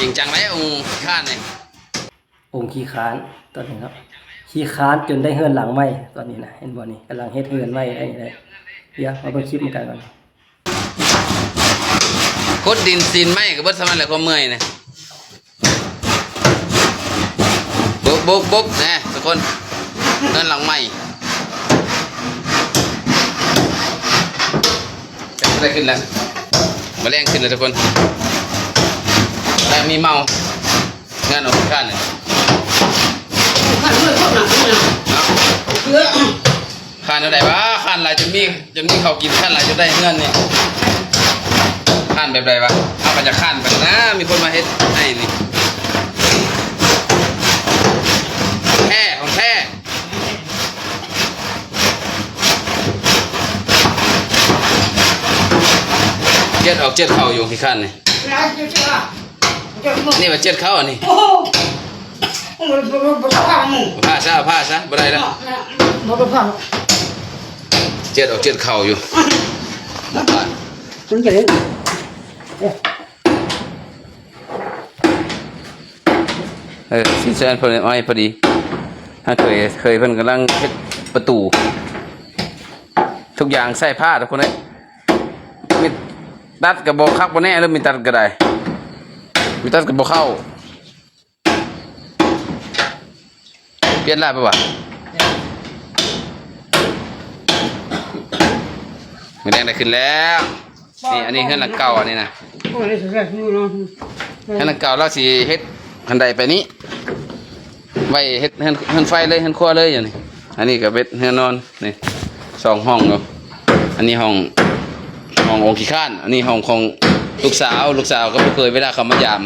ริงจังไหมองค์ข้านเนี่ยองค์ขี้ค้านตอนนี้ครับขี้ค้านจนได้เฮือนหลังไหมตอนนี้นะเห็นบ่นี่กำลังเฮ็ดเฮือนไหมไอ้นี่เดี๋ยวมาเบิ่งคลิปมันกันก่อนขุดดินซีนไหมกับเบิดสมันแหละความเมื่อยเนี่ยบุกนะทุกคนเงินหลังใหม่ได้ขึ้นแล้วมาแรงขึ้นแล้วทุกคนแต่มีเมางานของข้านเนี่ยข้านเท่าไหร่วะข้านอะไรจะมีเขากินข้านอะไรจะได้เงินเนี่ยข้านแบบไรวะเอาไปจากข้านไปนะมีคนมาเฮ็ดให้นี่แท้ของแท้เจ็ดออกเจ็ดเข่าอยู่ที่ข้านนี่นี่ว่าเจ็ดเข่าอันนี้ผ้าซะบ่ได้แล้วเจ็ดออกเจ็ดเข่าอยู่มันจะเล่นสินแสเพิ่นอ้อยพอดีถ้าเคยเพิ่นกำลังเฮ็ดประตูทุกอย่างใส่ผ้าทุกคนเลยมีตัดกับบ่คักบ่แน่หรือมีตัดก็ได้มีตัดกับบ่เข้าเปลี่ยนลายไปวะไม่แดงได้ขึ้นแล้วนี่อันนี้เฮือนหลังเก่าอันนี้นะเฮือนหลังเก่าเราสิเฮ็ดคันใดไปนี้ไว้เฮ็ดเฮือนไฟเลยเฮือนครัวเลยอย่างนี้อันนี้ก็เป็นเฮือนนอนนี่2ห้องเนาะอันนี้ห้ององค์ขี้ข้านอันนี้ห้องของลูกสาวก็บ่เคยเวลาเขามายาม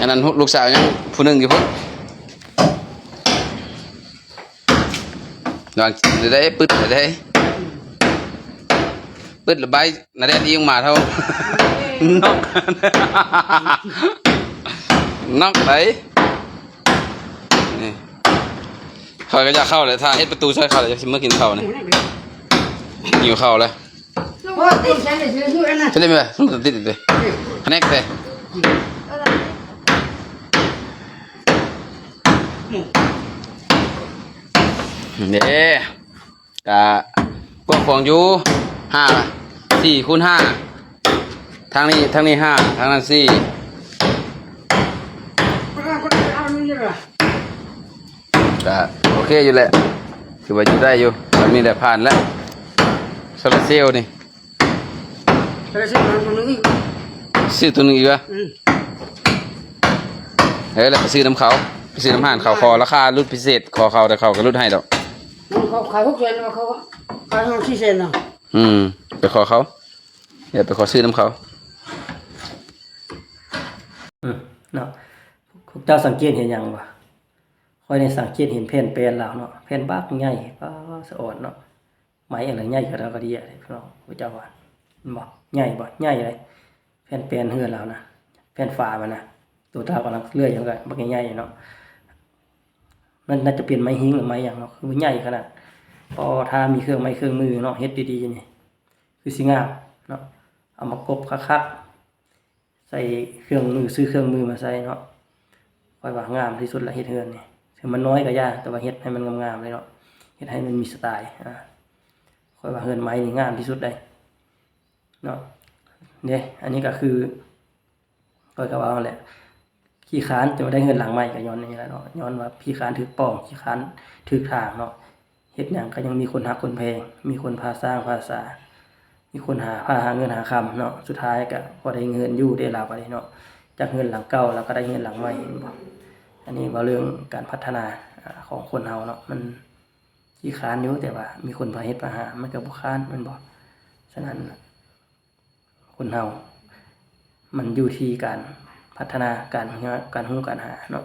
อันนั้นลูกสาวยังผู้นึงอยู่พุ่นลองได้ปึ๊ดได้ปึ๊ดระบายนาแดนยิงมาเท่านอกไหนนี่เขาก็จะเข้าเลยทางเฮ็ดประตูใช้เข้าเลยจะเมื่อกินข้าวนี่หิวข้าวเลยใช่ไหมต้องติดเลยคะแนนเลยเนี่ยกะพวกของอยู่4 คูณ 5ทางนี้5ทางนั้น4กะโอเคอยู่แหละถือว่าอยู่ได้อยู่แบบนี้แหละผ่านแล้วโซลาร์เซลล์นี่ซื้อตัวนึงอีกวะแล้วไปซื้อน้ำเขาไปซื้อน้ำห่านเขาคอราคารุ่นพิเศษคอเขาแต่เขาก็รุ่นให้ดอกเขาขาย6 เซนแล้วเขาขาย4 เซนเนาะไปขอเขาอย่าไปขอซื้อน้ำเขาเนาะพวกเจ้าสังเกตเห็นยังวะค่อยในสังเกตเห็นแผ่นแปลนแล้วเนาะแผ่นบักใหญ่ก็สะอ่อนเนาะไม้อะไรใหญ่ก็แล้วก็ดีอะไรพี่น้องพวกเจ้าว่าบ่ใหญ่เลยแผ่นแปลนเฮือนแล้วนะแผ่นฝามันนะตัวตากำลังเลื่อยอย่างกันบักใหญ่เนาะมันน่าจะเป็นไม้หิ้งหรือไม้อย่างเนาะคือมันใหญ่ขนาดพอถ้ามีเครื่องไม้เครื่องมือเนาะเฮ็ดดีๆนี่คือสิงามเนาะเอามากบคักๆใส่เครื่องมือซื้อเครื่องมือมาใส่เนาะค่อยว่างามที่สุดละเฮ็ดเฮือนนี่ถึงมันน้อยก็ยากแต่ว่าเฮ็ดให้มันงามๆเลยเนาะเฮ็ดให้มันมีสไตล์ค่อยว่าเฮือนไม้นี่งามที่สุดได้เนาะเนี่ยอันนี้ก็คือค่อยก็ว่าแหละขี้ค้านจะได้เงินหลังใหม่ก็ย้อนนี่แหละเนาะย้อนว่าขี้ค้านถือป้องขี้ค้านถือทางเนาะเฮ็ดหยังก็ยังมีคนฮักคนแพงมีคนพาสร้างภาษามีคนหาเงินหาคำเนาะสุดท้ายก็พอได้เงินอยู่ได้ลาไปเนาะจากเงินหลังเก่าแล้วก็ได้เงินหลังใหม่อันนี้ว่าเรื่องการพัฒนาของคนเฮาเนาะมันขี้ค้านอยู่แต่ว่ามีคนพาเฮ็ดพาหามันก็บ่ค้านมันบ่ฉะนั้นคนเฮามันอยู่ที่การพัฒนาการรู้การหาเนาะ